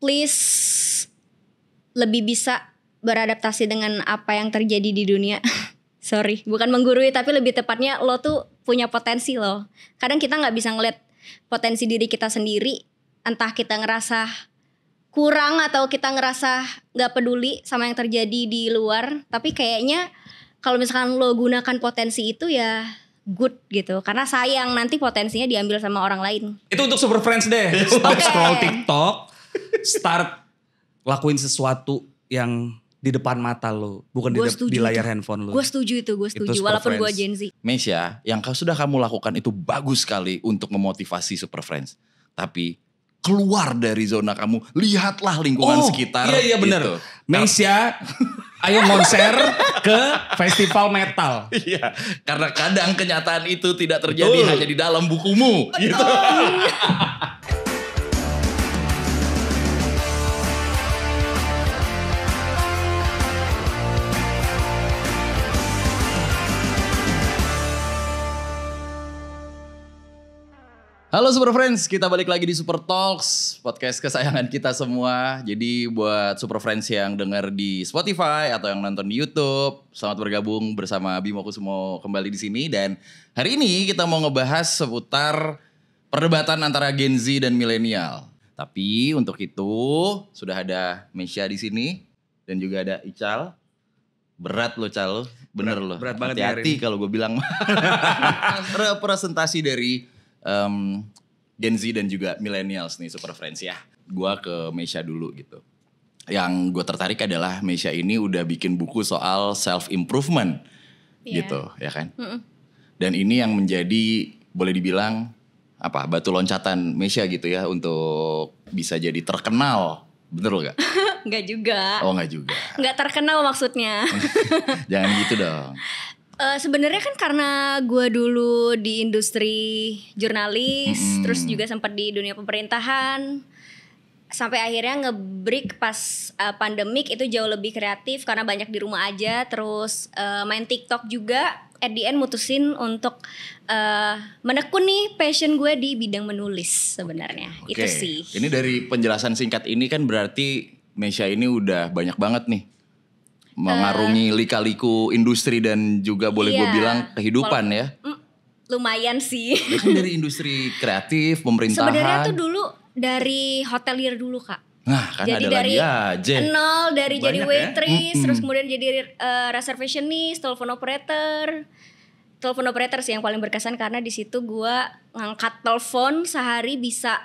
least lebih bisa beradaptasi dengan apa yang terjadi di dunia. Sorry, bukan menggurui tapi lebih tepatnya lo tuh punya potensi lo. Kadang kita nggak bisa ngeliat potensi diri kita sendiri, entah kita ngerasa kurang atau kita ngerasa nggak peduli sama yang terjadi di luar. Tapi kayaknya kalau misalkan lo gunakan potensi itu ya good gitu, karena sayang nanti potensinya diambil sama orang lain. Itu untuk Super Friends deh. Stop scroll TikTok, start lakuin sesuatu yang di depan mata lo, bukan di layar handphone lo. Gue setuju itu walaupun gue Gen Z. Mesya, yang sudah kamu lakukan itu bagus sekali untuk memotivasi Super Friends. Tapi keluar dari zona kamu, lihatlah lingkungan sekitar. Iya benar. Gitu. Mesya, ayo konser ke festival metal. Iya, karena kadang kenyataan itu tidak terjadi hanya di dalam bukumu. Gitu. Halo Super Friends, kita balik lagi di Super Talks, podcast kesayangan kita semua. Jadi buat Super Friends yang dengar di Spotify atau yang nonton di YouTube, selamat bergabung bersama Bimo Kusumo kembali di sini. Dan hari ini kita mau ngebahas seputar perdebatan antara Gen Z dan milenial. Tapi untuk itu sudah ada Mesya di sini dan juga ada Ical. Berat lo Cal, bener lo. Berat banget. Hati-hati kalau gue bilang. Representasi dari Gen Z dan juga millennials nih Super Friends ya. Gua ke Mesya dulu gitu. Yang gue tertarik adalah Mesya ini udah bikin buku soal self improvement gitu ya kan. Dan ini yang menjadi boleh dibilang apa batu loncatan Mesya gitu ya untuk bisa jadi terkenal. Bener gak? Enggak juga. Oh enggak juga. Enggak terkenal maksudnya. Jangan gitu dong. Sebenarnya kan karena gue dulu di industri jurnalis, terus juga sempat di dunia pemerintahan, sampai akhirnya nge-break pas pandemik itu jauh lebih kreatif karena banyak di rumah aja, terus main TikTok juga. At the end mutusin untuk menekuni passion gue di bidang menulis sebenarnya. Oke. Itu sih. Ini dari penjelasan singkat ini kan berarti Mesya ini udah banyak banget nih mengarungi lika-liku industri dan juga boleh gue bilang kehidupan ya. Lumayan sih. Dia kan dari industri kreatif, pemerintahan. Sebenarnya tuh dulu dari hotelier dulu Kak. Nah kan jadi ada dari lagi aja. nol, dari Banyak jadi waitress, terus kemudian jadi reservationist, telepon operator sih yang paling berkesan karena di situ gue ngangkat telepon sehari bisa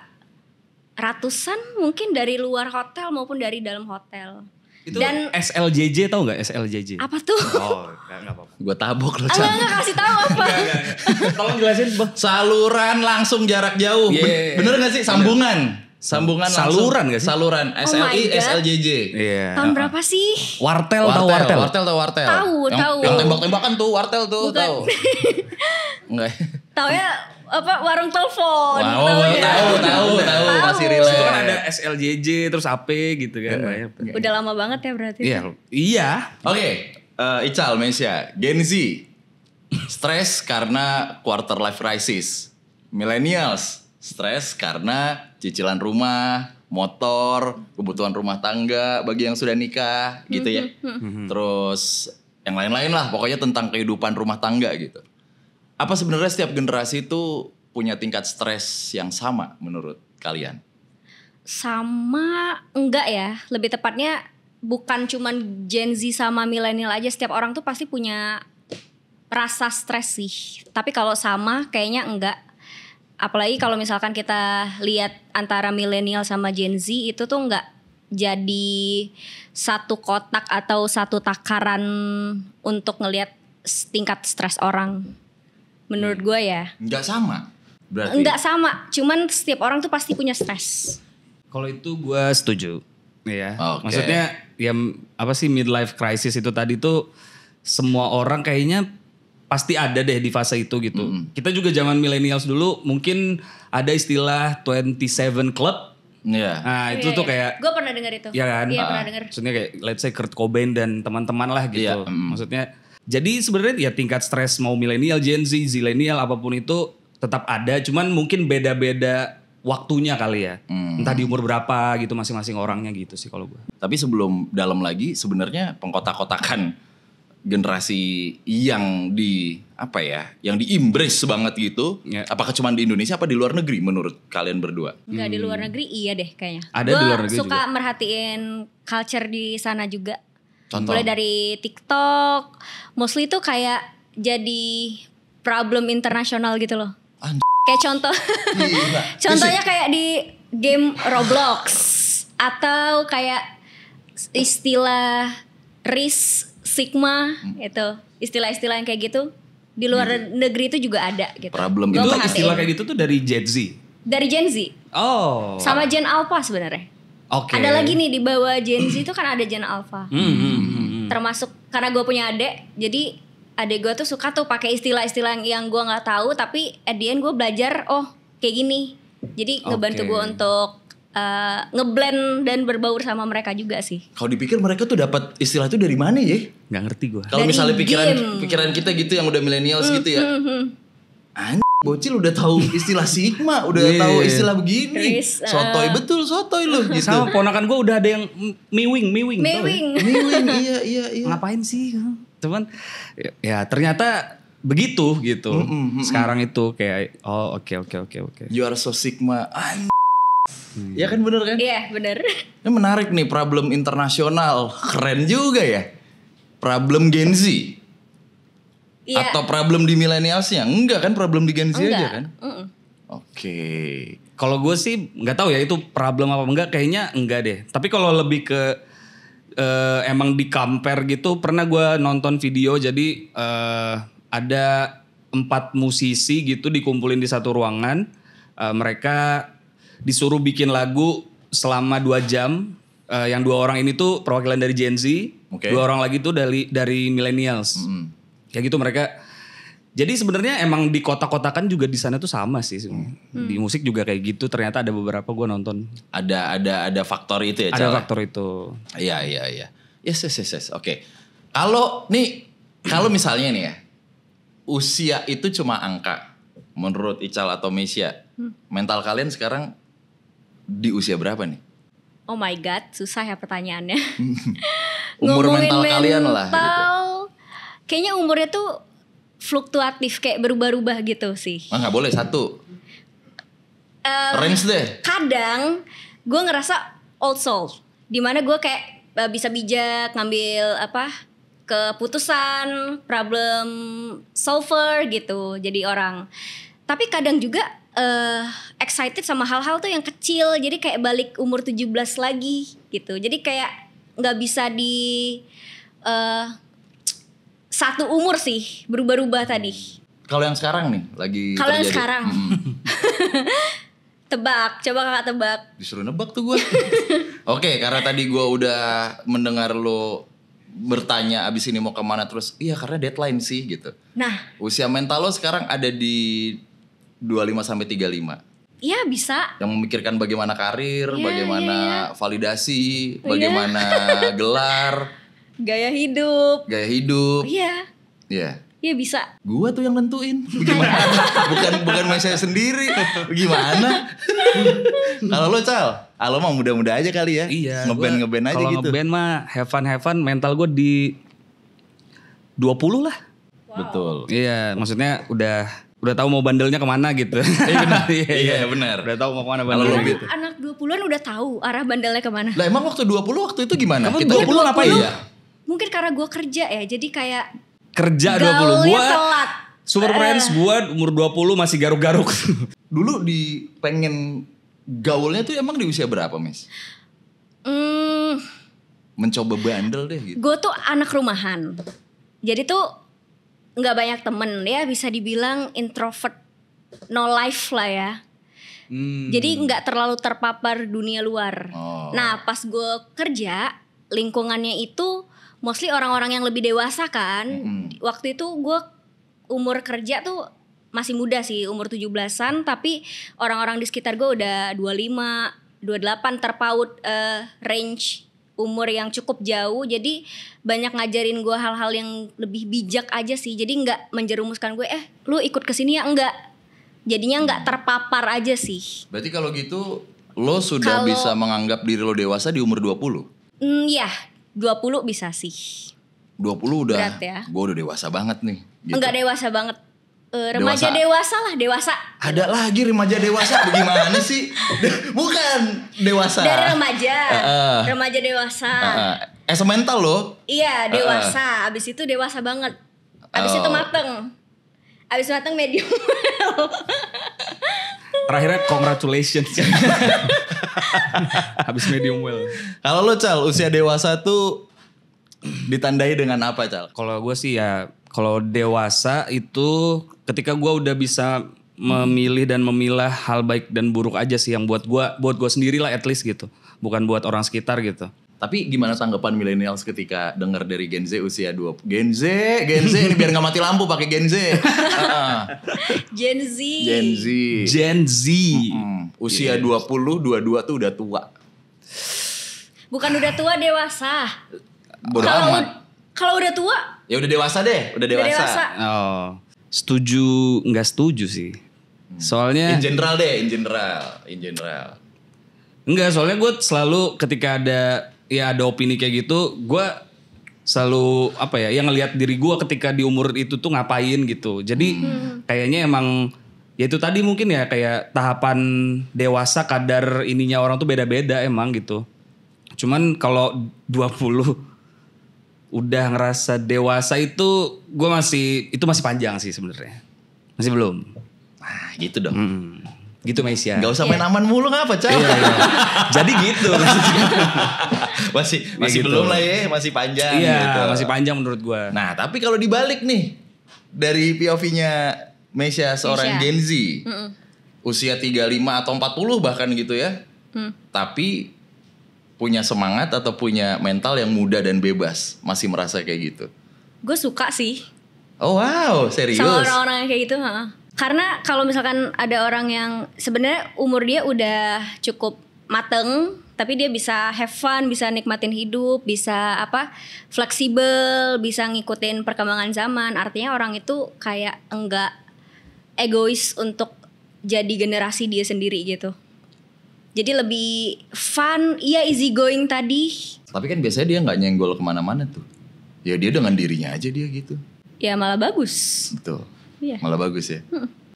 ratusan mungkin dari luar hotel maupun dari dalam hotel. Itu dan SLJJ tau gak SLJJ? apa tuh? Oh gak apa-apa. Gue tabok lo Enggak kasih tahu apa. Tolong jelasin Bang. Saluran langsung jarak jauh. Yeah. Bener gak sih? Sambungan Saluran langsung. gak sih? Saluran. SLI, God. SLJJ. Iya. Tahun berapa sih? Wartel. Wartel. Tahu. Yang tembak-tembakan tuh wartel tuh Bukan. tahu. Enggak. Tahu ya apa warung telepon. Tahu masih Itu relate. kan ada SLJJ terus AP gitu kan. Banyak. Udah lama banget ya berarti. Iya. Oke, Ical, Mesya, Gen Z, stres karena quarter life crisis. Millennials, stres karena cicilan rumah, motor, kebutuhan rumah tangga bagi yang sudah nikah gitu ya. Terus yang lain-lain lah, pokoknya tentang kehidupan rumah tangga gitu. Apa sebenarnya setiap generasi itu punya tingkat stres yang sama menurut kalian? Sama enggak ya, lebih tepatnya bukan cuman Gen Z sama milenial aja, setiap orang tuh pasti punya rasa stres sih. Tapi kalau sama kayaknya enggak. Apalagi kalau misalkan kita lihat antara milenial sama Gen Z itu tuh enggak jadi satu kotak atau satu takaran untuk ngelihat tingkat stres orang. Menurut gue ya. Enggak sama berarti? Enggak sama, cuman setiap orang tuh pasti punya stres. Kalau itu gue setuju. Iya. Oke. Maksudnya ya apa sih midlife crisis itu tadi tuh semua orang kayaknya pasti ada deh di fase itu gitu. Kita juga zaman millennials dulu mungkin ada istilah 27 Club. Iya. Nah itu tuh kayak. Gue pernah dengar itu. Iya kan? Iya pernah dengar. Maksudnya kayak let's say Kurt Cobain dan teman-teman lah gitu. Iya, Maksudnya jadi sebenarnya ya tingkat stres mau milenial, Gen Z, zilenial apapun itu tetap ada. Cuman mungkin beda-beda waktunya kali ya. Entah di umur berapa gitu masing-masing orangnya gitu sih kalau gue. Tapi sebelum dalam lagi, sebenarnya pengkotak-kotakan generasi yang yang di-embrace banget gitu. Ya. Apakah cuma di Indonesia apa di luar negeri menurut kalian berdua? Enggak, di luar negeri iya deh kayaknya. Ada di luar negeri Gue suka juga. merhatiin culture di sana juga. Contoh? Mulai dari TikTok, mostly tuh kayak jadi problem internasional gitu loh. Kayak contoh, Gila. contohnya kayak di game Roblox atau kayak istilah RIS, Sigma itu, istilah-istilah yang kayak gitu di luar negeri itu juga ada gitu. Problem Gua Itu perhatiin. istilah kayak gitu tuh dari Gen Z. Dari Gen Z Oh. sama Gen Alpha sebenarnya. Oke. Ada lagi nih di bawah Gen Z itu kan ada Gen Alpha. Termasuk karena gue punya adik, jadi adik gue tuh suka tuh pakai istilah-istilah yang gue nggak tahu, tapi at the end gue belajar kayak gini. Jadi ngebantu Oke. gue untuk ngeblend dan berbaur sama mereka juga sih. Kalau dipikir mereka tuh dapat istilah itu dari mana ya? Nggak ngerti gue. Kalau Dari misalnya game. pikiran kita gitu yang udah millennials gitu ya. Bocil udah tahu istilah Sigma, udah Iya. tahu istilah begini. Riz, Sotoy betul, sotoy loh gitu. Sama ponakan gue udah ada yang miwing. tau ya? Mewing. Miwin, iya. Ngapain sih? Cuman ya ternyata begitu gitu. Sekarang itu kayak oke. You are so Sigma. Ya kan bener kan? Iya bener. Ini menarik nih, problem internasional. Keren juga ya. Problem Gen Z. Iya. Atau problem di millennialsnya? Enggak kan, problem di Gen Z aja kan? Mm-mm. Oke. Kalau gue sih nggak tahu ya itu problem apa enggak, kayaknya enggak deh. Tapi kalau lebih ke emang di compare gitu, pernah gue nonton video jadi ada 4 musisi gitu dikumpulin di satu ruangan, mereka disuruh bikin lagu selama 2 jam. Yang 2 orang ini tuh perwakilan dari Gen Z, Oke. 2 orang lagi tuh dari millennials. Kayak gitu mereka. Jadi sebenarnya emang di kota-kotakan juga di sana tuh sama sih. Di musik juga kayak gitu. Ternyata ada beberapa gue nonton. Ada faktor itu ya, Ada Cal? faktor itu. Iya. Yes. Oke. Kalau misalnya nih ya, usia itu cuma angka. Menurut Ical atau Mesia, mental kalian sekarang di usia berapa nih? Oh my god, susah ya pertanyaannya. Umur Ngomongin mental kalian lah gitu. Kayaknya umurnya tuh fluktuatif, kayak berubah-ubah gitu sih. Nggak boleh satu. Range deh. Kadang gue ngerasa old soul, dimana gue kayak bisa bijak ngambil keputusan, problem solver gitu jadi orang. Tapi kadang juga excited sama hal-hal tuh yang kecil, jadi kayak balik umur 17 lagi gitu. Jadi kayak nggak bisa di satu umur sih, berubah-ubah tadi. Kalau yang sekarang nih lagi Kalau yang terjadi. sekarang tebak, coba kakak tebak. Disuruh nebak tuh gue. Oke, karena tadi gue udah mendengar lo bertanya abis ini mau kemana terus. Iya, karena deadline sih gitu. Nah, Usia mental lo sekarang ada di 25-35. iya bisa. Yang memikirkan bagaimana karir, Iya, bagaimana validasi, bagaimana gelar, Gaya hidup. gaya hidup. Iya, Iya. iya bisa. Gua tuh yang nentuin. Gimana? bukan saya sendiri. Gimana? Kalau lo, Cal, lo mah muda-muda aja kali ya. Iya. Ngeband aja Kalau gitu. ngeband mah have fun, mental gue di 20 lah. Betul. Iya, maksudnya udah tahu mau bandelnya kemana gitu. Iya, benar. Udah tahu mau kemana Kalau bandelnya lo gitu. Anak 20-an udah tahu arah bandelnya kemana. Lah emang waktu 20 waktu itu gimana? Kamu Kita 20 ngapain? Iya. Mungkin karena gue kerja ya, jadi kayak Kerja 20. gaulnya Gua telat. Super Friends gua umur 20 masih garuk-garuk. Dulu pengen gaulnya tuh emang di usia berapa, Miss? Mencoba bandel deh gitu. Gue tuh anak rumahan. Jadi tuh nggak banyak temen ya, bisa dibilang introvert, no life lah ya. Jadi nggak terlalu terpapar dunia luar. Oh. Nah pas gue kerja, lingkungannya itu mostly orang-orang yang lebih dewasa kan. Waktu itu gue umur kerja tuh masih muda sih, umur 17-an. Tapi orang-orang di sekitar gue udah 25, 28, terpaut range umur yang cukup jauh. Jadi banyak ngajarin gue hal-hal yang lebih bijak aja sih. Jadi gak menjerumuskan gue, lu ikut kesini ya, enggak. Jadinya nggak terpapar aja sih. Berarti kalau gitu lo sudah bisa menganggap diri lo dewasa di umur 20? Ya 20 bisa sih. 20 udah, berat ya. Gue udah dewasa banget nih. Gitu. Enggak dewasa banget. Remaja dewasa lah, dewasa. Ada lagi remaja dewasa, bagaimana sih? Bukan dewasa. Dari remaja, remaja dewasa. Mental lo? Iya dewasa, abis itu dewasa banget. Abis itu mateng. Abis mateng medium well. Terakhirnya congratulations. Habis medium well. Kalau lo Cal, usia dewasa tuh ditandai dengan apa Cal? Kalau gue sih ya, kalau dewasa itu ketika gue udah bisa memilih dan memilah hal baik dan buruk aja sih yang buat gue sendiri lah at least gitu. Bukan buat orang sekitar gitu. Tapi gimana tanggapan millennials ketika dengar dari Gen Z usia 20? Gen Z ini biar gak mati lampu pakai Gen Z. Gen Z. Usia 20, 22 tuh udah tua. Bukan udah tua, dewasa. Bodoh amat. Kalau udah tua? Ya udah dewasa deh, udah dewasa. Oh, setuju nggak setuju sih. Soalnya in general. Enggak, soalnya gue selalu ketika ada opini kayak gitu, gue selalu yang ngelihat diri gue ketika di umur itu tuh ngapain gitu. Jadi kayaknya emang ya itu tadi mungkin ya kayak tahapan dewasa kadar ininya orang tuh beda-beda emang gitu. Cuman kalau 20 udah ngerasa dewasa itu itu masih panjang sih sebenarnya. Masih belum. Nah, gitu dong. Gitu Meisya. Gak usah main aman mulu ngapa, Cal? Iya. Jadi gitu. masih gitu. Belum lah ya, masih panjang gitu. Masih panjang menurut gua. Nah, tapi kalau dibalik nih dari POV-nya Meisya seorang Gen Z. Usia 35 atau 40 bahkan gitu ya. Tapi punya semangat atau punya mental yang muda dan bebas, masih merasa kayak gitu. Gue suka sih. Oh wow, serius? Sama orang-orang yang kayak gitu. Karena kalau misalkan ada orang yang sebenarnya umur dia udah cukup mateng, tapi dia bisa have fun, bisa nikmatin hidup, bisa fleksibel, bisa ngikutin perkembangan zaman. Artinya orang itu kayak enggak egois untuk jadi generasi dia sendiri gitu. Jadi lebih fun, easy going tadi. Tapi kan biasanya dia gak nyenggol kemana-mana tuh. Ya dia dengan dirinya aja dia gitu. Ya malah bagus. Betul. Iya. Malah bagus ya.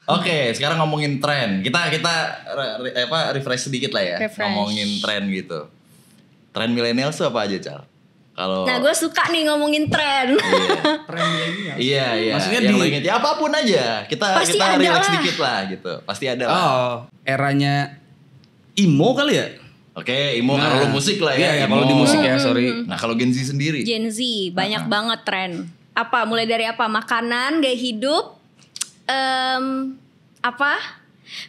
Oke, sekarang ngomongin tren. Kita refresh sedikit lah ya. Ngomongin tren gitu. Tren milenial tuh apa aja, Cal? Nah, gue suka nih ngomongin tren. Tren milenial. Iya. Maksudnya yang lo inget ya apapun aja. Kita relax sedikit lah gitu. Pasti ada lah. Oh, eranya emo kali ya? Oke, emo kalau lo musik lah ya. Iya, kalau di musik ya, sorry. Nah, kalau Gen Z sendiri? Gen Z, banyak banget tren. Mulai dari apa? Makanan, gaya hidup,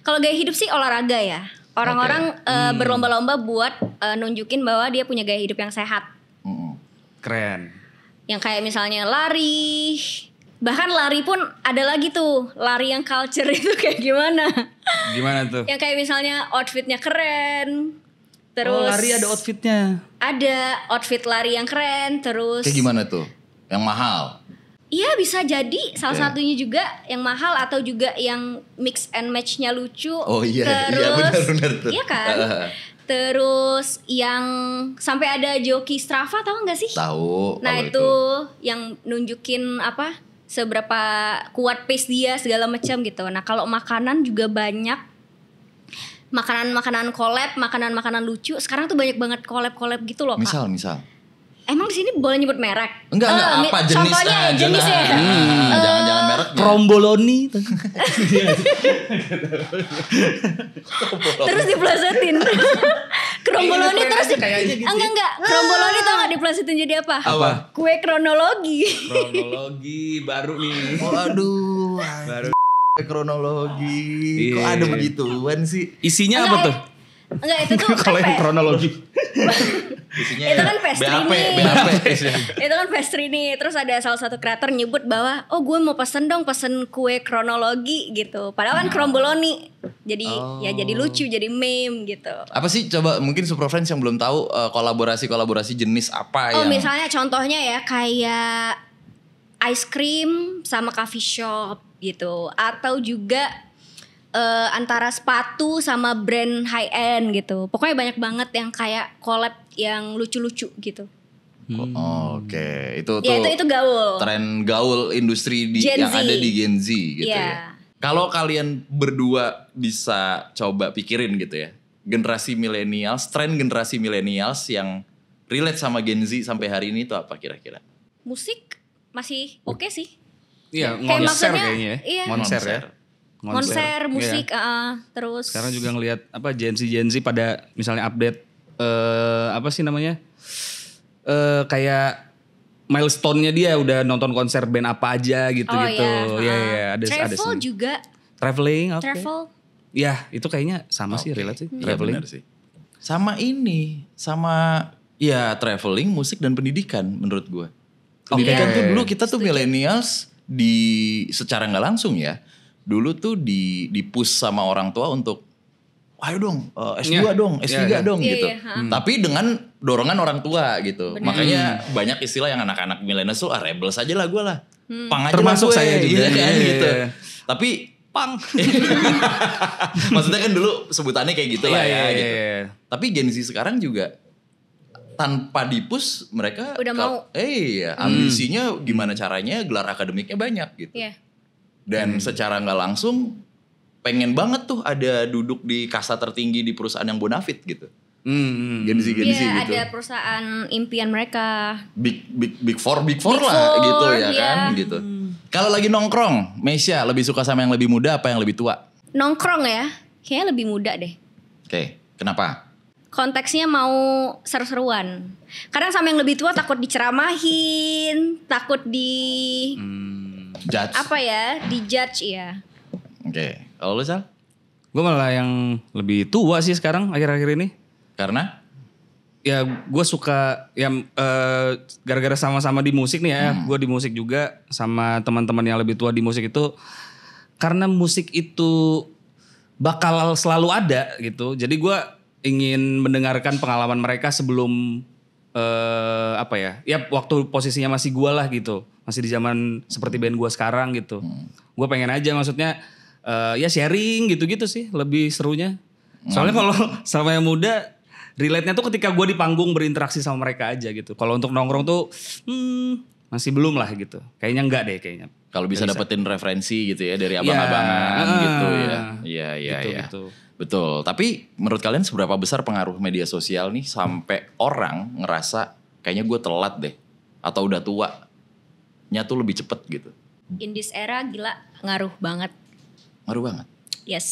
Kalau gaya hidup sih olahraga ya. Orang-orang berlomba-lomba buat nunjukin bahwa dia punya gaya hidup yang sehat. Keren. Yang kayak misalnya lari. Bahkan lari pun ada lagi tuh. Lari yang culture itu kayak gimana? Gimana tuh? Yang kayak misalnya outfitnya keren. Terus lari ada outfitnya. Ada outfit lari yang keren. Terus kayak gimana tuh? Yang mahal? Iya bisa jadi salah satunya juga yang mahal atau juga yang mix and match-nya lucu. Oh iya, terus, benar tuh. Iya kan? Terus yang sampai ada joki Strava tahu nggak sih? Tahu. Nah itu yang nunjukin seberapa kuat pace dia segala macam gitu. Nah kalau makanan juga banyak. Makanan-makanan collab, makanan-makanan lucu. Sekarang tuh banyak banget collab gitu loh, Kak. Misal. Emang di sini boleh nyebut merek? Enggak, apa jenis? Contohnya jenisnya. Jangan merek. Kromboloni. Terus diplesetin. Kromboloni terus kayaknya gitu. Enggak. Kromboloni tau gak diplesetin jadi apa? Apa? Kue kronologi. Kronologi baru nih. Oh aduh. Baru. Kronologi. Kok ada begituan sih? Isinya apa tuh? Enggak itu tuh kalau yang kronologi. Isinya itu kan pastry nih. BAP. Itu kan pastry nih. Terus ada salah satu kreator nyebut bahwa gue mau pesen kue kronologi gitu. Padahal kan kromboloni. Jadi ya jadi lucu, jadi meme gitu. Apa sih coba mungkin Super Friends yang belum tahu kolaborasi jenis apa yang misalnya contohnya ya kayak ice cream sama coffee shop gitu. Atau juga antara sepatu sama brand high end gitu. Pokoknya banyak banget yang kayak collab yang lucu-lucu gitu. Oke, itu Ya itu gaul. tren gaul industri Gen yang Z. ada di Gen Z gitu Iya. ya. Kalau kalian berdua bisa coba pikirin gitu ya, generasi millennials, tren generasi millennials yang relate sama Gen Z sampai hari ini itu apa kira-kira? Musik masih oke sih. Iya, Kayak konser maksudnya, kayaknya ya. iya. Konser ya. Konser, musik, Iya. terus. Sekarang juga ngelihat apa Gen Z pada misalnya update apa sih namanya? Kayak milestone-nya dia udah nonton konser band apa aja gitu-gitu. Iya, ada Travel sih. juga. Traveling, oke. Travel. Ya, itu kayaknya sama sih relate sih. Iya Traveling. benar sih. Sama ini, sama ya traveling, musik dan pendidikan menurut gue. Pendidikan tuh dulu kita tuh millennials secara nggak langsung ya. Dulu tuh di push sama orang tua untuk ayo dong S2 dong, S3 dong gitu. Tapi dengan dorongan orang tua gitu. Makanya banyak istilah yang anak-anak millennials tuh rebel saja lah gue lah. Pang aja Termasuk lah gue, saya juga. iya kan Iya, gitu. iya. Tapi pang. Maksudnya kan dulu sebutannya kayak gitu lah ya gitu. Tapi Gen Z sekarang juga tanpa dipus mereka Udah mau. ambisinya gimana caranya gelar akademiknya banyak gitu. Iya. Dan secara nggak langsung pengen banget tuh ada duduk di kasta tertinggi di perusahaan yang bonafit gitu. Gen Z Iya, gitu. ada perusahaan impian mereka. Big four Big lah four, gitu ya iya. kan gitu. Kalau lagi nongkrong, Meisya lebih suka sama yang lebih muda apa yang lebih tua? Nongkrong ya, kayaknya lebih muda deh. Oke, kenapa? Konteksnya mau seru-seruan. Kadang sama yang lebih tua takut diceramahin, takut Judge. apa ya, dijudge ya. Oke, kalau lu Sal? Gue malah yang lebih tua sih sekarang akhir-akhir ini. Karena? Ya gue suka ya gara-gara sama-sama di musik nih ya. Gue di musik juga sama teman-teman yang lebih tua di musik itu. Karena musik itu bakal selalu ada gitu. Jadi gue ingin mendengarkan pengalaman mereka sebelum apa ya. Ya waktu posisinya masih gue lah gitu. Masih di zaman seperti band gue sekarang gitu. Gue pengen aja maksudnya ya sharing gitu-gitu sih. Lebih serunya. Soalnya kalau sama yang muda relate-nya tuh ketika gue di panggung berinteraksi sama mereka aja gitu. Kalau untuk nongkrong tuh masih belum lah gitu. Kayaknya enggak deh kayaknya. Kalau bisa dapetin referensi gitu ya dari abang-abangan gitu ya. Iya. Gitu. Betul. Tapi menurut kalian seberapa besar pengaruh media sosial nih sampai orang ngerasa kayaknya gue telat deh. Atau udah tua. Nya tuh lebih cepet gitu. In this era gila ngaruh banget. Ngaruh banget. Yes.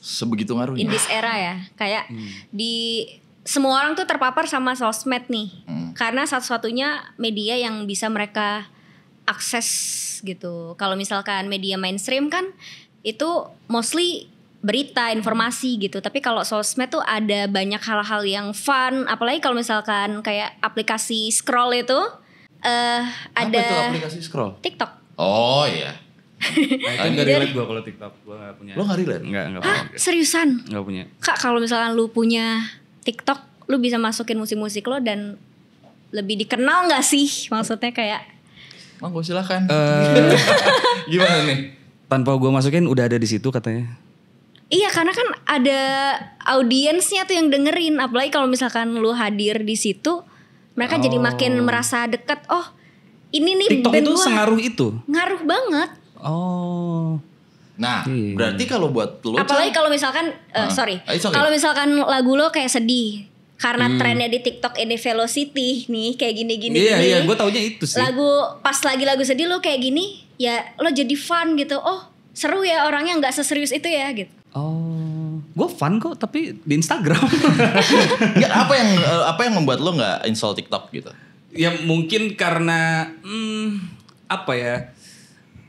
Sebegitu ngaruhnya. In this era ya. Kayak di semua orang tuh terpapar sama sosmed nih. Karena satu-satunya media yang bisa mereka akses gitu. Kalau misalkan media mainstream kan itu mostly berita, informasi gitu. Tapi kalau sosmed tuh ada banyak hal-hal yang fun. Apalagi kalau misalkan kayak aplikasi scroll itu Apa ada itu aplikasi scroll? TikTok. Oh iya. Nah, itu gak relate gue kalau TikTok. Gue gak punya. Lo gak relate? Enggak Hah, seriusan? Gak punya. Kak, kalau misalkan lu punya TikTok, lu bisa masukin musik-musik lo dan lebih dikenal gak sih? Maksudnya kayak Monggo silakan. Gimana nih? Tanpa gue masukin udah ada di situ katanya. iya, karena kan ada audiensnya tuh yang dengerin. Apalagi kalau misalkan lu hadir di situ, mereka jadi makin merasa dekat. Oh, ini nih TikTok band itu gua. sengaruh itu. Ngaruh banget. Oh. Nah, Iya. berarti kalau buat lo Apalagi kalau misalkan sorry, It's okay. kalau misalkan lagu lo kayak sedih karena trennya di TikTok ini velocity nih kayak gini-gini. Iya, gue taunya itu sih. Lagu pas lagi lagu sedih lo kayak gini, ya lo jadi fun gitu. Oh, seru ya orangnya nggak seserius itu ya gitu. Oh, gue fun kok tapi di Instagram. Nggak, apa yang membuat lo nggak install TikTok gitu? Ya mungkin karena apa ya?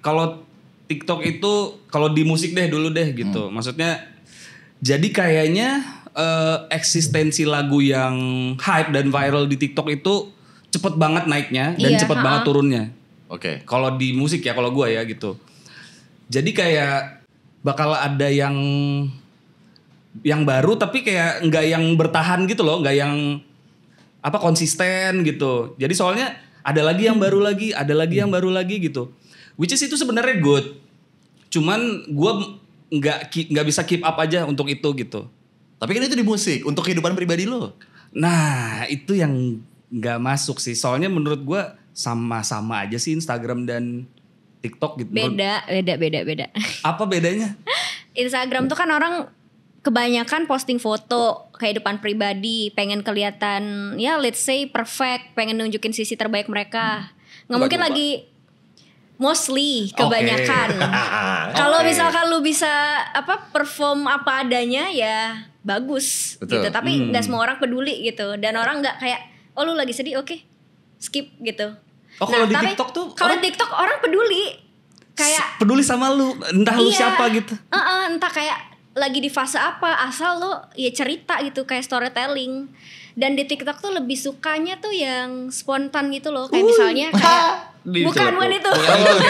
Kalau TikTok itu kalau di musik deh dulu deh gitu. Maksudnya jadi kayaknya eksistensi lagu yang hype dan viral di TikTok itu cepet banget naiknya dan Iya, cepet banget turunnya. Oke. Kalau di musik ya kalau gue ya gitu. Jadi kayak bakal ada yang baru tapi kayak nggak yang bertahan gitu loh, nggak yang apa konsisten gitu. Jadi soalnya ada lagi yang baru lagi, ada lagi yang baru lagi gitu. Which is itu sebenarnya good. Cuman gue nggak bisa keep up aja untuk itu gitu. Tapi kan itu di musik, untuk kehidupan pribadi lo. Nah itu yang nggak masuk sih. Soalnya menurut gue sama-sama aja sih Instagram dan TikTok gitu. Beda. Apa bedanya? Instagram tuh kan orang kebanyakan posting foto kehidupan pribadi, pengen kelihatan ya let's say perfect, pengen nunjukin sisi terbaik mereka. Nggak mungkin Lupa. lagi mostly kebanyakan. Kalau misalkan lu bisa perform apa adanya ya bagus. Betul. Gitu. Tapi nggak semua orang peduli gitu. Dan orang nggak kayak oh lu lagi sedih oke, skip gitu. Oh kalau di tapi TikTok tuh kalau di TikTok orang peduli. Kayak peduli sama lu, entah lu iya, siapa gitu. Entah kayak lagi di fase apa, asal lo ya cerita gitu kayak storytelling. Dan di TikTok tuh lebih sukanya tuh yang spontan gitu loh, kayak misalnya kayak bukan itu.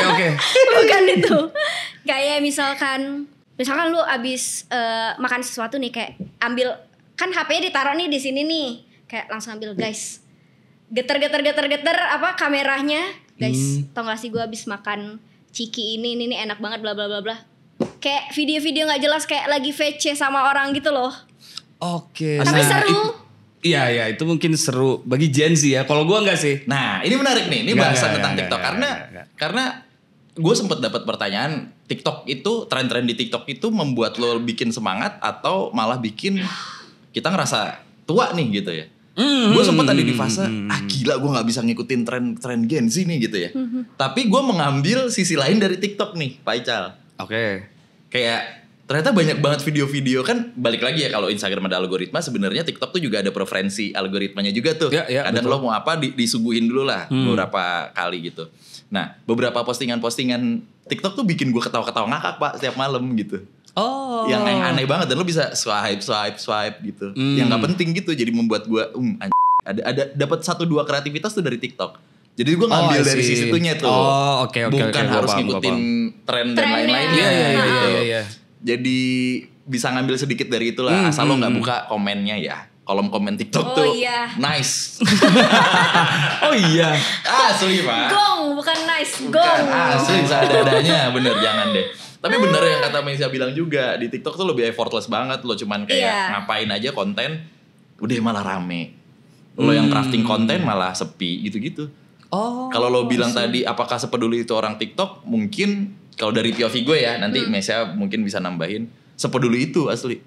Oke. Bukan itu. Kayak misalkan lu abis makan sesuatu nih, kayak ambil kan HP-nya ditaruh nih di sini nih, kayak langsung ambil guys. Geter kameranya, guys. Tau gak sih gue abis makan ciki ini enak banget bla bla bla bla. Kayak video-video nggak jelas kayak lagi VC sama orang gitu loh. Oke. Tapi seru. Iya itu mungkin seru bagi Gen Z ya. Kalau gue enggak sih. Nah ini menarik nih, ini bahasan tentang TikTok. Karena gue sempet dapat pertanyaan, TikTok itu, tren-tren di TikTok itu membuat lo bikin semangat atau malah bikin kita ngerasa tua nih gitu ya. Gue sempet ada di fase gila gue nggak bisa ngikutin tren Gen Z nih gitu ya. Tapi gue mengambil sisi lain dari TikTok nih, Pak Ical. Oke. Kayak ternyata banyak banget video-video, kan balik lagi ya, kalau Instagram ada algoritma, sebenarnya TikTok tuh juga ada preferensi algoritmanya juga tuh. Ya, kadang betul. lo mau apa disuguhin dulu lah beberapa kali gitu. Nah beberapa postingan TikTok tuh bikin gue ketawa-ketawa ngakak Pak setiap malam gitu. Oh. Yang aneh banget, dan lo bisa swipe gitu. Yang gak penting gitu, jadi membuat gue ada dapat 1-2 kreativitas tuh dari TikTok. Jadi gue ngambil dari sisi itunya tuh. Oh, oke. Bukan harus ngikutin tren dan lain-lainnya. Iya. Jadi bisa ngambil sedikit dari itulah, asal lo nggak buka komennya ya. Kolom komen TikTok tuh nice. Oh iya. Asli Pak. Gong, bukan nice, Bukan, gong. asli seadanya, bener, jangan deh. Tapi bener yang kata Mesia bilang juga, di TikTok tuh lebih effortless banget. Lo cuman kayak ngapain aja konten, udah malah rame. Lo yang crafting konten malah sepi gitu-gitu. Oh. Kalau lo bilang tadi apakah sepeduli itu orang TikTok, mungkin kalau dari POV gue ya, nanti Mesia mungkin bisa nambahin, sepeduli itu asli.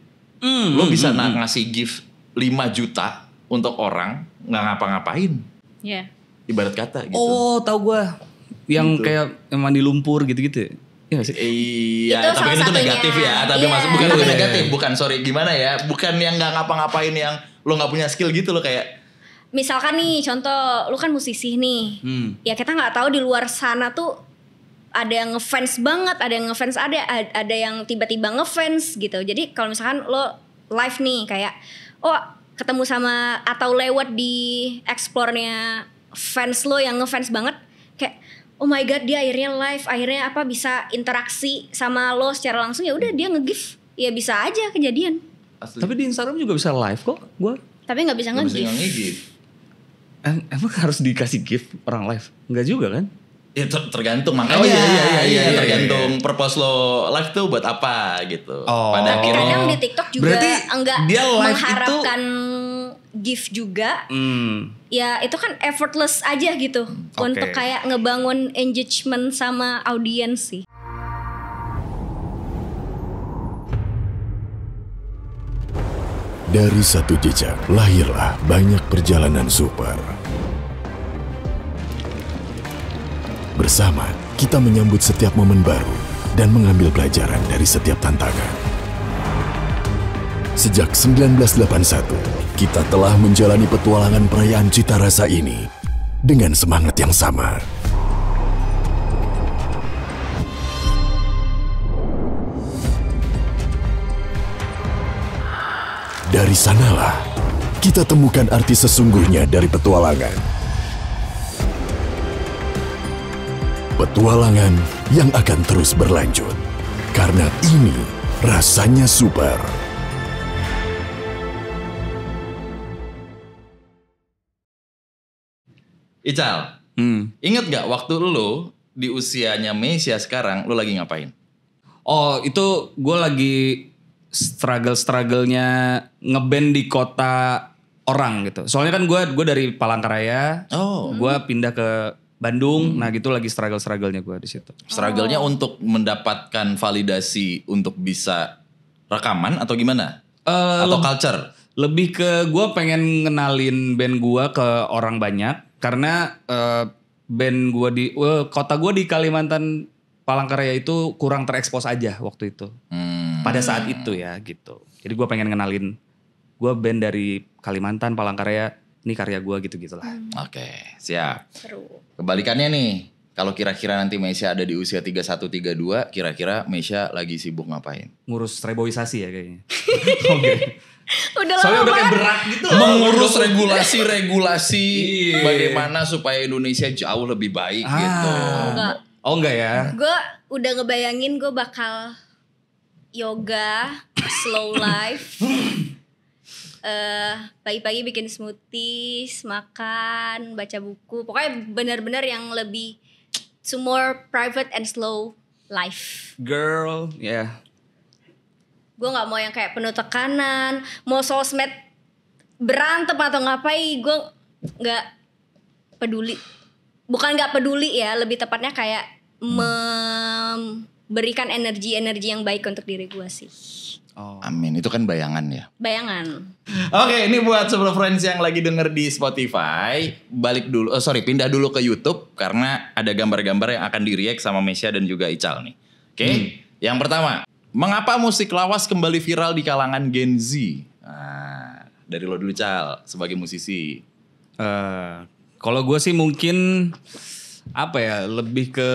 Lo bisa ngasih gift 5 juta untuk orang nggak ngapa-ngapain. Iya. Ibarat kata gitu. Oh, tahu gue. Yang Gitu. kayak yang mandi lumpur gitu-gitu. Iya gak sih? Iya, Itu tapi kan salah itu satunya. negatif ya. Tapi Iya. maksud bukan Iya, itu iya, negatif, iya. bukan gimana ya? Bukan yang nggak ngapa-ngapain yang lo nggak punya skill gitu lo kayak. Misalkan nih contoh, lu kan musisi nih. Ya kita nggak tahu di luar sana tuh ada yang ngefans banget, ada yang ngefans, ada yang tiba-tiba ngefans gitu. Jadi kalau misalkan lo live nih kayak ketemu sama atau lewat di explore-nya fans lo yang ngefans banget, kayak oh my god dia akhirnya live, akhirnya bisa interaksi sama lo secara langsung, ya udah dia nge-give. Ya bisa aja kejadian. Asli. Tapi di Instagram juga bisa live kok gue. Tapi nggak bisa Nggak bisa nge-give. nge-give. Emang harus dikasih gift orang live? Enggak juga kan? Ya tergantung, makanya Oh, iya. tergantung purpose lo live tuh buat apa gitu. Oh. Pada Tapi akhirnya kadang di TikTok juga Berarti enggak dia live mengharapkan gift juga. Ya itu kan effortless aja gitu. Oke. Untuk kayak ngebangun engagement sama audiens sih. Dari satu jejak, lahirlah banyak perjalanan super. Bersama, kita menyambut setiap momen baru dan mengambil pelajaran dari setiap tantangan. Sejak 1981, kita telah menjalani petualangan perayaan cita rasa ini dengan semangat yang sama. Dari sanalah, kita temukan arti sesungguhnya dari petualangan. Petualangan yang akan terus berlanjut. Karena ini rasanya super. Ical, inget gak waktu lo di usianya Mesia sekarang lo lagi ngapain? Oh itu gue lagi struggle-strugglenya ngeband di kota orang gitu. Soalnya kan gue dari Palangkaraya, gue pindah ke Bandung, nah gitu lagi struggle-strugglenya gue di situ. Struggle-nya untuk mendapatkan validasi untuk bisa rekaman atau gimana? Atau culture? Lebih ke gue pengen ngenalin band gue ke orang banyak karena band gue di kota gue di Kalimantan Palangkaraya itu kurang terekspos aja waktu itu. Pada saat itu ya gitu. Jadi gue pengen ngenalin gue band dari Kalimantan Palangkaraya, ini karya gue gitu-gitulah. Oke, siap. Seru. Kebalikannya nih, kalau kira-kira nanti Meisha ada di usia 31-32, kira-kira Meisha lagi sibuk ngapain? Ngurus reboisasi ya kayaknya. Oke. Udah Soalnya lama udah kayak banget. berat gitu. Mengurus regulasi-regulasi Iya. bagaimana supaya Indonesia jauh lebih baik gitu. Enggak. Oh enggak ya? Gue udah ngebayangin gue bakal yoga, slow life. Pagi-pagi bikin smoothies, makan, baca buku. Pokoknya benar-benar yang lebih to more private and slow life. Girl, ya. Gue nggak mau yang kayak penuh tekanan, mau sosmed berantem atau ngapain, gue nggak peduli. Bukan nggak peduli ya, lebih tepatnya kayak memberikan energi yang baik untuk diri gue sih. Oh. Amin, itu kan bayangan ya. Bayangan. Oke, ini buat Super Friends yang lagi denger di Spotify, pindah dulu ke YouTube karena ada gambar-gambar yang akan di-react sama Meisha dan juga Ical nih. Oke, yang pertama, mengapa musik lawas kembali viral di kalangan Gen Z? Nah, dari lo dulu Cal, sebagai musisi. Kalau gue sih mungkin apa ya, lebih ke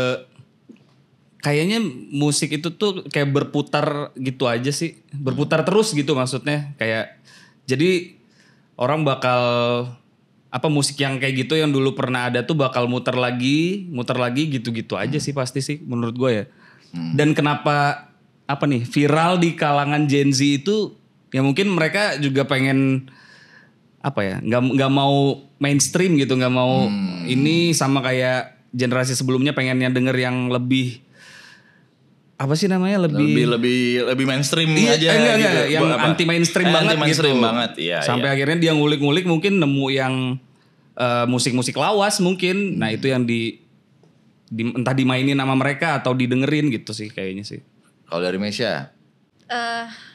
kayaknya musik itu tuh kayak berputar gitu aja sih, berputar terus gitu maksudnya. Kayak jadi orang bakal musik yang kayak gitu yang dulu pernah ada tuh bakal muter lagi gitu-gitu aja sih pasti sih menurut gue ya. Dan kenapa viral di kalangan Gen Z itu ya mungkin mereka juga pengen nggak mau mainstream gitu, nggak mau ini sama kayak generasi sebelumnya pengennya denger yang lebih lebih mainstream iya, aja enggak, gitu. Yang anti mainstream banget anti mainstream gitu. banget, iya. Sampai akhirnya dia ngulik-ngulik mungkin nemu yang musik-musik lawas mungkin. Nah, itu yang entah dimainin sama mereka atau didengerin gitu sih kayaknya sih. Kalau dari Meisha?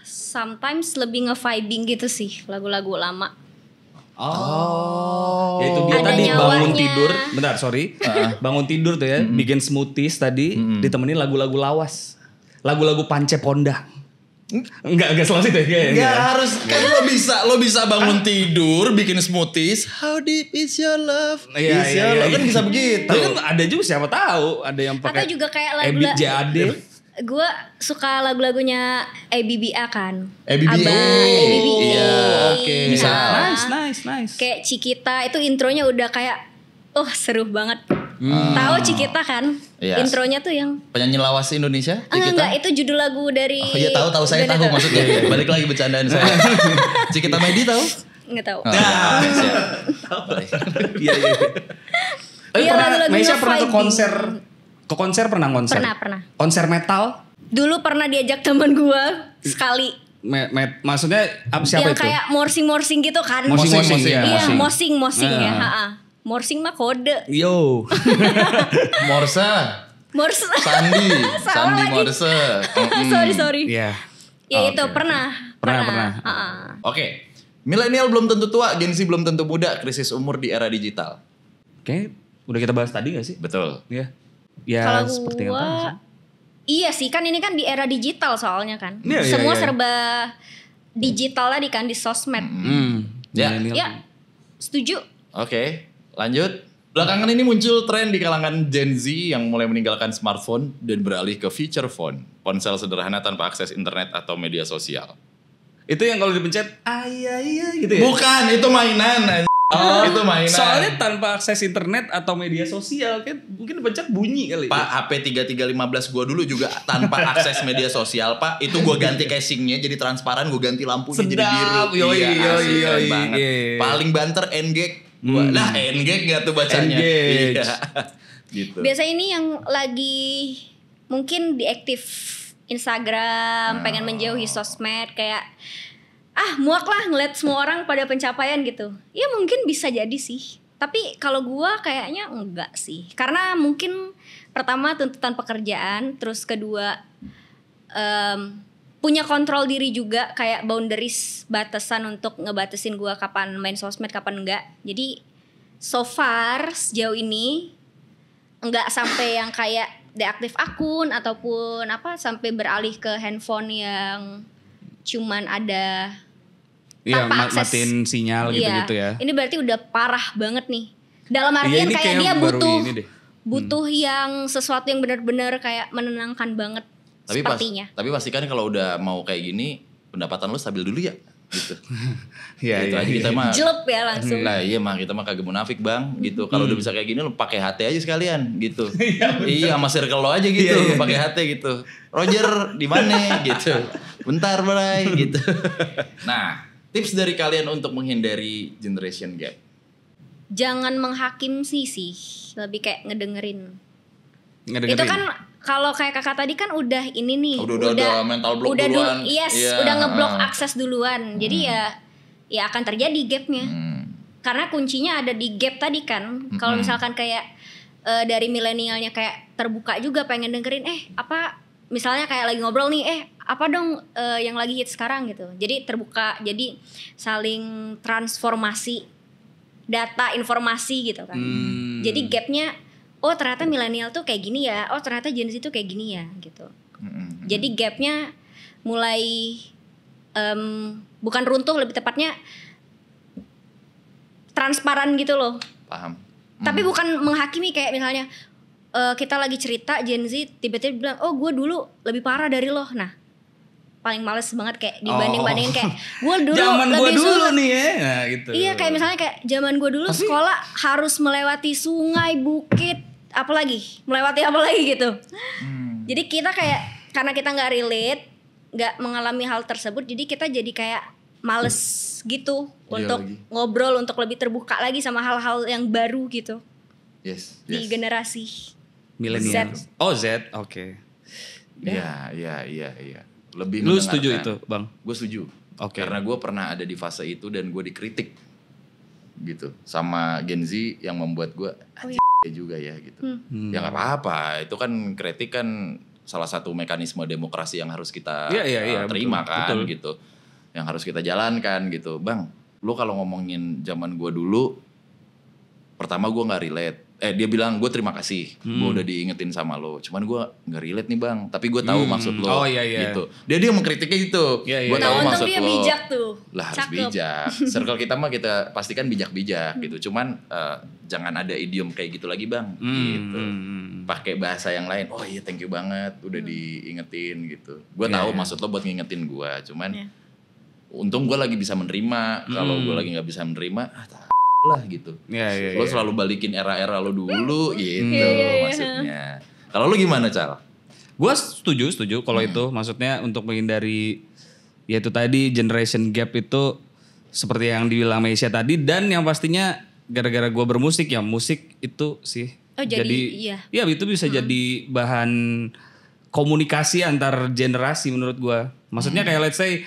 Sometimes lebih nge-vibing gitu sih lagu-lagu lama. Oh. Ya itu dia Ada tadi nyawanya. bangun tidur. Bentar, sorry. Bangun tidur tuh ya, bikin smoothies tadi ditemenin lagu-lagu lawas. Lagu-lagu Pance Ponda. Enggak selalu itu ya. Enggak harus, kan lo bisa bangun tidur, bikin smoothies. How deep is your love? Iya, Is your love? Kan bisa begitu. Tapi kan ada juga siapa tahu, ada yang pakai Atau juga kayak Ebit JAD. Gue suka lagu-lagunya ABBA kan. ABBA. ABBA. Iya, oke. Bisa. Nice. Kayak Cikita itu intronya udah kayak seru banget. Tahu Cikita kan? Iya. Intronya tuh yang Penyanyi lawas Indonesia? enggak, itu judul lagu dari. Oh iya tahu saya Udah tahu tahu. maksudnya. Balik lagi bercandaan saya. Cikita Medi tahu? Enggak tahu. Oh, ya, siap. Iya. Iya, lagu-lagunya Meisha pernah ke vibing. konser? Ke konser pernah konser? Pernah. Konser metal? Dulu pernah diajak teman gue sekali. Maksudnya siapa Yang itu? kayak morsing gitu kan. Morsing, ya. Iya, morsing ya. Nah. Morsing mah kode. Yo. Morsa. Sandi Salah lagi. Morse. Sorry. Iya. Ya itu Oke. pernah. Oke. Milenial belum tentu tua, Gen Z belum tentu muda, krisis umur di era digital. Oke, udah kita bahas tadi gak sih? Betul. Iya. Ya Kalau seperti gua, apa sih? iya sih kan ini kan di era digital soalnya kan. Iya, iya, Semua iya. serba digital tadi kan di sosmed. Ya. Millennial. Ya, setuju. Oke, lanjut. Belakangan ini muncul tren di kalangan Gen Z yang mulai meninggalkan smartphone dan beralih ke feature phone. Ponsel sederhana tanpa akses internet atau media sosial. Itu yang kalau dipencet, iya gitu ya? Bukan, itu mainan. Itu mainan. Soalnya tanpa akses internet atau media sosial kan mungkin dipencet bunyi kali. Pak, HP 3315 gue dulu juga tanpa akses media sosial, Pak. Itu gue ganti casingnya jadi transparan, gue ganti lampunya jadi Sedap, biru. yoi, asli, keren yoi, banget. iya. Paling banter N-Gag. Nah, N-Gag gak tuh bacanya? N-Gage. Iya. Gitu. Biasa ini yang lagi mungkin diaktif Instagram, pengen menjauhi sosmed, kayak muak lah ngeliat semua orang pada pencapaian gitu. Ya mungkin bisa jadi sih. Tapi kalau gua kayaknya enggak sih. Karena mungkin pertama tuntutan pekerjaan, terus kedua punya kontrol diri juga, kayak boundaries, batasan untuk ngebatasin gua kapan main sosmed, kapan enggak. Jadi so far sejauh ini enggak sampai yang kayak deaktif akun ataupun sampai beralih ke handphone yang cuman ada tanpa akses. Matiin sinyal gitu-gitu ya. Ini berarti udah parah banget nih. Dalam artian kayak dia butuh yang sesuatu yang benar-benar kayak menenangkan banget. Sepertinya. Tapi pastikan kalau udah mau kayak gini, pendapatan lu stabil dulu ya. Gitu. Iya. Kita mah jelek ya langsung. Lah iya mah kita mah kagak munafik bang gitu. Kalau udah bisa kayak gini lu pakai HT aja sekalian gitu. Iya sama circle lo aja gitu, pakai HT gitu. Roger di mana gitu. Bentar Bray gitu. Nah, tips dari kalian untuk menghindari generation gap. Jangan menghakim sih, lebih kayak ngedengerin. Itu kan kalau kayak kakak tadi kan udah ini nih, udah mental block duluan. Udah ngeblok akses duluan. Jadi ya akan terjadi gapnya. Karena kuncinya ada di gap tadi kan. Kalau misalkan kayak dari milenialnya kayak terbuka juga pengen dengerin misalnya kayak lagi ngobrol nih apa dong yang lagi hit sekarang gitu. Jadi terbuka, jadi saling transformasi data informasi gitu kan. Jadi gapnya ternyata milenial tuh kayak gini ya, ternyata Gen Z tuh kayak gini ya gitu. Jadi gapnya mulai bukan runtuh, lebih tepatnya transparan gitu loh. Paham. Tapi bukan menghakimi, kayak misalnya kita lagi cerita Gen Z tiba-tiba bilang gue dulu lebih parah dari lo. Nah paling males banget kayak dibanding-bandingin kayak gue dulu zaman lebih dulu nih ya. Nah, gitu. Iya kayak misalnya kayak zaman gue dulu sekolah harus melewati sungai, bukit, melewati apa lagi gitu. Jadi kita kayak karena kita nggak relate, nggak mengalami hal tersebut, jadi kita jadi kayak males gitu untuk ngobrol, untuk lebih terbuka lagi sama hal-hal yang baru gitu. Yes. Di generasi milenial. Z, oke. Iya. Lebih lu setuju itu bang? Gue setuju. Karena gue pernah ada di fase itu dan gue dikritik gitu sama Gen Z yang membuat gue juga ya gitu. Ya nggak apa-apa, itu kan kritik kan salah satu mekanisme demokrasi yang harus kita terima betul. Gitu, yang harus kita jalankan gitu. Bang, lu kalau ngomongin zaman gue dulu, pertama gue nggak relate. Dia bilang gue terima kasih, gue udah diingetin sama lo. Cuman gue nggak relate nih bang, tapi gue tahu maksud lo. Gitu. Dia mengkritiknya gitu. Gue tahu maksud dia lo. Bijak tuh. Lah harus bijak. Circle kita mah kita pastikan bijak-bijak gitu. Cuman jangan ada idiom kayak gitu lagi bang. Gitu. Pakai bahasa yang lain. Oh iya thank you banget, udah diingetin gitu. Gue tahu maksud lo buat ngingetin gue. Cuman untung gue lagi bisa menerima. Kalau gue lagi nggak bisa menerima, lah gitu. Lo selalu balikin era-era lo dulu gitu maksudnya. Kalau lo gimana Cal? Gue setuju kalau itu maksudnya untuk menghindari yaitu tadi generation gap itu seperti yang dibilang Meisha tadi, dan yang pastinya gara-gara gue bermusik ya, musik itu sih jadi itu bisa jadi bahan komunikasi antar generasi menurut gue. Maksudnya kayak let's say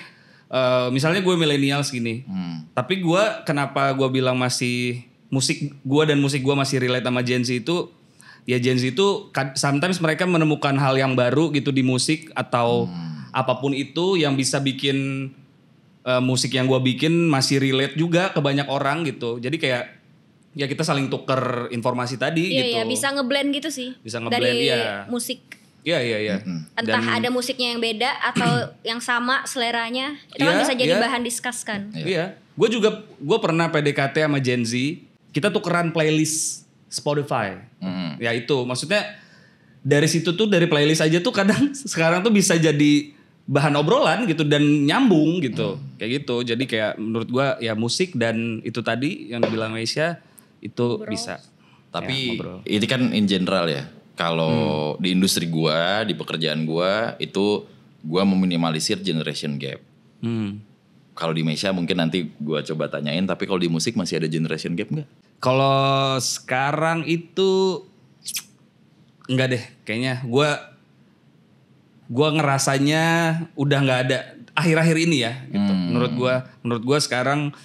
misalnya gue millennials gini, tapi gue kenapa gue bilang masih musik gue dan musik gue masih relate sama Gen Z itu, ya Gen Z itu sometimes mereka menemukan hal yang baru gitu di musik atau apapun itu yang bisa bikin musik yang gue bikin masih relate juga ke banyak orang gitu. Jadi kayak ya kita saling tuker informasi tadi gitu. Iya bisa ngeblend gitu sih. Bisa ngeblend dari musik. Iya. Entah ada musiknya yang beda atau yang sama seleranya, itu kan bisa jadi bahan diskuskan. Iya. Gue pernah PDKT sama Gen Z. Kita tukeran playlist Spotify. Ya itu maksudnya dari situ tuh, dari playlist aja tuh kadang sekarang tuh bisa jadi bahan obrolan gitu dan nyambung gitu. Kayak gitu. Jadi kayak menurut gue ya musik dan itu tadi yang dibilang Meisha itu bisa. Tapi ini kan in general ya. Kalau di industri gua, di pekerjaan gua itu gua meminimalisir generation gap. Kalau di Meisha mungkin nanti gua coba tanyain, tapi kalau di musik masih ada generation gap nggak? Kalau sekarang itu enggak deh, kayaknya gua gue ngerasanya udah nggak ada akhir-akhir ini ya gitu. Menurut gue sekarang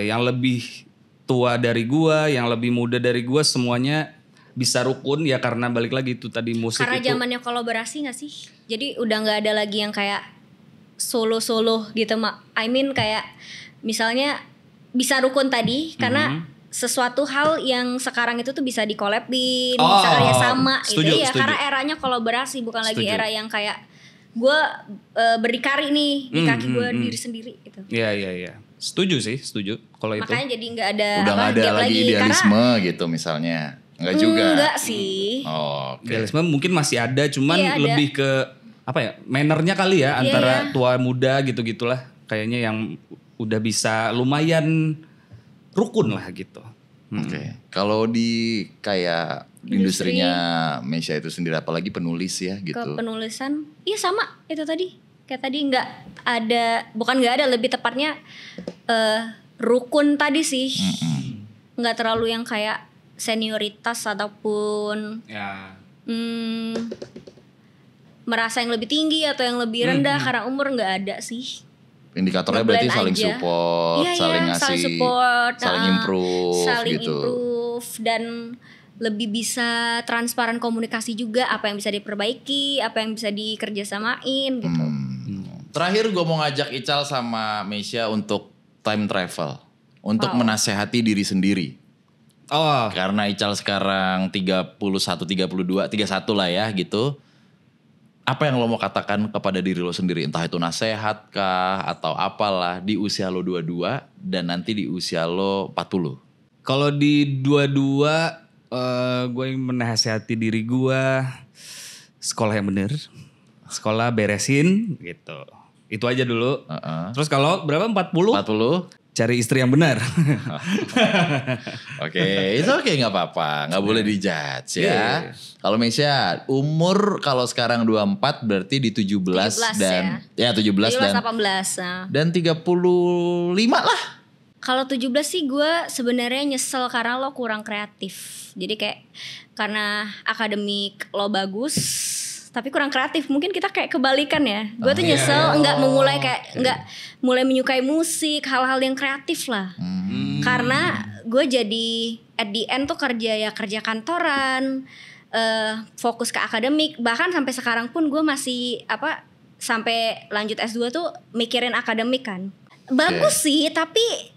yang lebih tua dari gue, yang lebih muda dari gue, semuanya bisa rukun ya, karena balik lagi itu tadi musik karena itu. Karena zamannya kolaborasi gak sih? Jadi udah gak ada lagi yang kayak solo-solo gitu. I mean kayak misalnya bisa rukun tadi karena sesuatu hal yang sekarang itu tuh bisa di-collab-in, bisa kerja sama gitu ya. Karena eranya kolaborasi, bukan lagi era yang kayak gue berdikari nih di kaki gue diri sendiri gitu. Iya. Setuju kalau itu. Makanya jadi gak ada udah gak ada lagi idealisme gitu misalnya. Enggak juga. Enggak sih. Idealisme mungkin masih ada, cuman lebih ke apa ya, mannernya kali ya, antara tua muda gitu-gitulah. Kayaknya yang udah bisa lumayan rukun lah gitu. Oke. Kalau di kayak industrinya Meisha itu sendiri, apalagi penulis ya gitu. Ke penulisan, iya sama itu tadi. Kayak tadi nggak ada, bukan nggak ada, lebih tepatnya rukun tadi sih. Nggak terlalu yang kayak senioritas ataupun merasa yang lebih tinggi atau yang lebih rendah karena umur, nggak ada sih. Indikatornya berarti saling support, saling ngasih, saling support, saling improve dan lebih bisa transparan komunikasi juga, apa yang bisa diperbaiki, apa yang bisa dikerjasamain gitu. Terakhir gue mau ngajak Ical sama Meisha untuk time travel, untuk menasehati diri sendiri. Karena Ical sekarang 31, 32, 31 lah ya gitu. Apa yang lo mau katakan kepada diri lo sendiri? Entah itu nasihat kah atau apalah di usia lo 22 dan nanti di usia lo 40. Kalau di 22 gue ingin menasehati diri gue, sekolah yang bener, sekolah beresin gitu. Itu aja dulu. Terus kalau berapa? 40? Cari istri yang benar. Oke, itu oke, nggak apa-apa, nggak boleh dijudge ya. Kalau Meisha umur kalau sekarang 24 berarti di 17 dan ya 17 dan 18. Dan 35 lah. Kalau 17 sih gue sebenarnya nyesel karena lo kurang kreatif. Jadi kayak karena akademik lo bagus tapi kurang kreatif. Mungkin kita kayak kebalikan ya. Gue tuh nyesel nggak memulai kayak nggak mulai menyukai musik, hal-hal yang kreatif lah. Karena gue jadi at the end tuh kerja kantoran, fokus ke akademik. Bahkan sampai sekarang pun gue masih sampai lanjut S2 tuh mikirin akademik kan. Bagus sih, tapi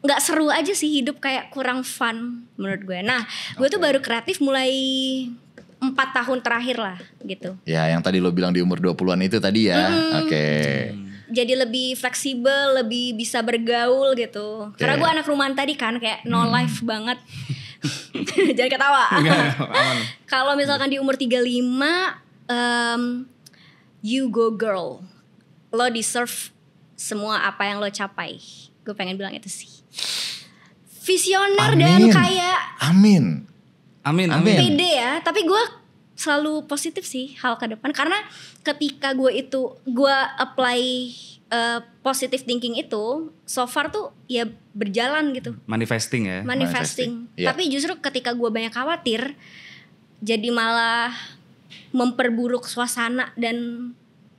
nggak seru aja sih hidup, kayak kurang fun menurut gue. Nah, gue tuh baru kreatif mulai 4 tahun terakhir lah gitu. Ya, yang tadi lo bilang di umur 20-an itu tadi ya. Jadi lebih fleksibel, lebih bisa bergaul gitu. Karena gue anak rumahan tadi kan, kayak no life banget. Jangan ketawa. Kalau misalkan di umur 35, you go girl. Lo deserve semua apa yang lo capai. Gue pengen bilang itu sih. Visioner dan kayak Amin. pede ya. Tapi gue selalu positif sih hal ke depan. Karena ketika gue apply positive thinking itu, so far tuh ya berjalan gitu. Manifesting ya. Manifesting. Yeah. Tapi justru ketika gue banyak khawatir, jadi malah memperburuk suasana dan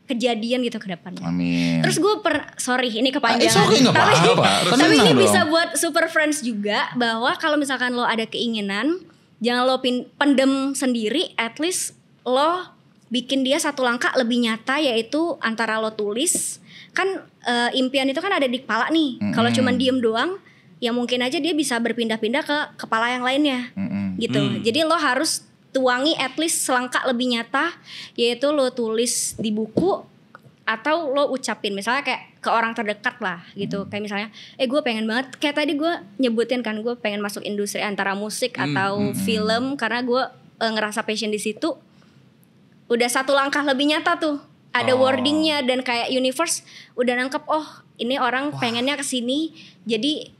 kejadian gitu ke depannya. Amin. Terus gue sorry ini kepanjangan. Oke, gak apa-apa. Tapi ini bisa buat super friends juga, bahwa kalau misalkan lo ada keinginan, jangan lo pendem sendiri, at least lo bikin dia satu langkah lebih nyata, yaitu antara lo tulis. Kan impian itu kan ada di kepala nih. Kalau cuman diem doang, ya mungkin aja dia bisa berpindah-pindah ke kepala yang lainnya. Gitu. Jadi lo harus tuangi at least selangkah lebih nyata, yaitu lo tulis di buku atau lo ucapin, misalnya kayak ke orang terdekat lah gitu. Kayak misalnya gue pengen banget, kayak tadi gue nyebutin kan, gue pengen masuk industri antara musik atau film, karena gue ngerasa passion di situ. Udah satu langkah lebih nyata tuh, ada wordingnya, dan kayak universe udah nangkep, oh ini orang pengennya kesini, jadi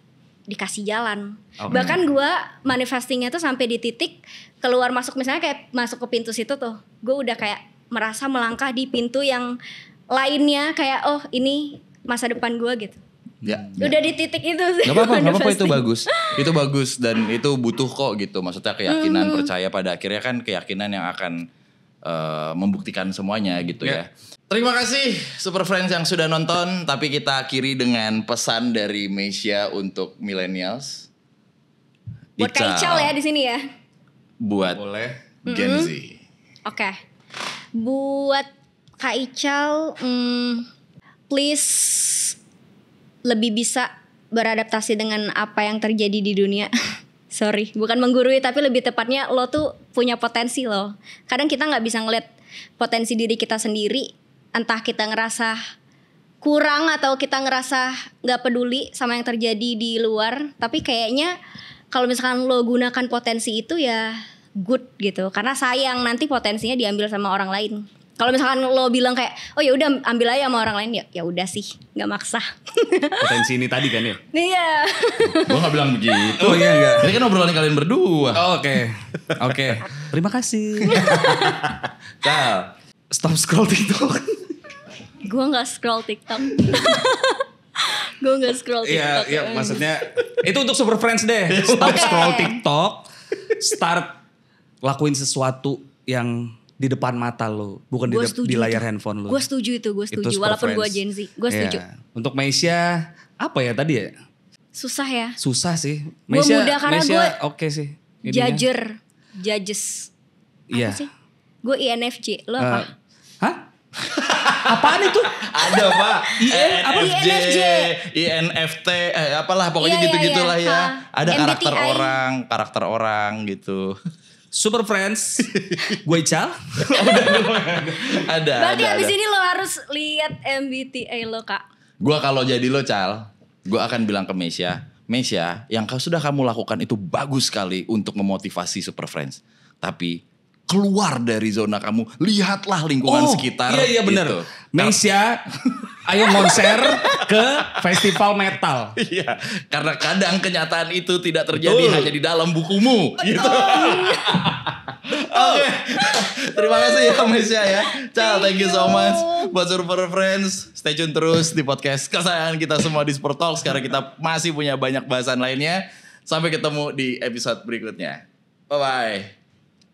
dikasih jalan. Bahkan gue manifestingnya tuh sampai di titik keluar masuk, misalnya kayak masuk ke pintu situ tuh, gue udah kayak merasa melangkah di pintu yang lainnya, kayak oh ini masa depan gue gitu. Ya. Udah di titik itu sih. Gak apa-apa, itu bagus. Itu bagus dan itu butuh kok gitu. Maksudnya keyakinan, percaya pada akhirnya kan keyakinan yang akan membuktikan semuanya gitu ya. Terima kasih Super Friends yang sudah nonton. Tapi kita akhiri dengan pesan dari Meisya untuk millennials. Buat Kak Ical ya di sini ya. Buat Gen Z. Oke. Buat Kak Ical, please lebih bisa beradaptasi dengan apa yang terjadi di dunia. Sorry, bukan menggurui tapi lebih tepatnya lo tuh punya potensi lo. Kadang kita nggak bisa ngeliat potensi diri kita sendiri. Entah kita ngerasa kurang atau kita ngerasa nggak peduli sama yang terjadi di luar. Tapi kayaknya kalau misalkan lo gunakan potensi itu ya good gitu. Karena sayang nanti potensinya diambil sama orang lain. Kalau misalkan lo bilang kayak, oh ya udah ambil aja sama orang lain, ya udah sih, nggak maksa. Potensi ini tadi kan ya? Iya. Gue gak bilang begitu. Oh iya enggak. Ini kan obrolan kalian berdua. Oke. Terima kasih. Cal. Stop scroll TikTok. Gue nggak scroll TikTok. Iya, maksudnya itu untuk Super Friends deh. Stop scroll TikTok. Start lakuin sesuatu yang di depan mata lo, bukan di layar handphone lo. Gue setuju itu. Walaupun gue Gen Z, gue setuju. Untuk Meisya, apa ya tadi ya? Susah ya. Susah sih. Gue mudah karena gue oke sih. Judges. Iya. Apa sih? Gue INFJ, lo apa? Hah? Apaan itu? Ada Pak. INFJ. INFT, apalah pokoknya gitu-gitulah ya. Ada karakter orang gitu. Super Friends, gue Ical. Ada. Berarti abis ini lo harus lihat MBTI lo Kak. Gue kalau jadi lo Cal, gue akan bilang ke Meisya, yang sudah kamu lakukan itu bagus sekali untuk memotivasi Super Friends. Tapi keluar dari zona kamu, lihatlah lingkungan sekitar. Iya benar. Gitu. Meisya, ayo konser ke festival metal. Iya, karena kadang kenyataan itu tidak terjadi hanya di dalam bukumu. Gitu. Oke, terima kasih ya Meisya ya. Cal, thank you so much. Buat Super Friends, stay tune terus di podcast kesayangan kita semua di Super Talks. Karena kita masih punya banyak bahasan lainnya. Sampai ketemu di episode berikutnya. Bye-bye.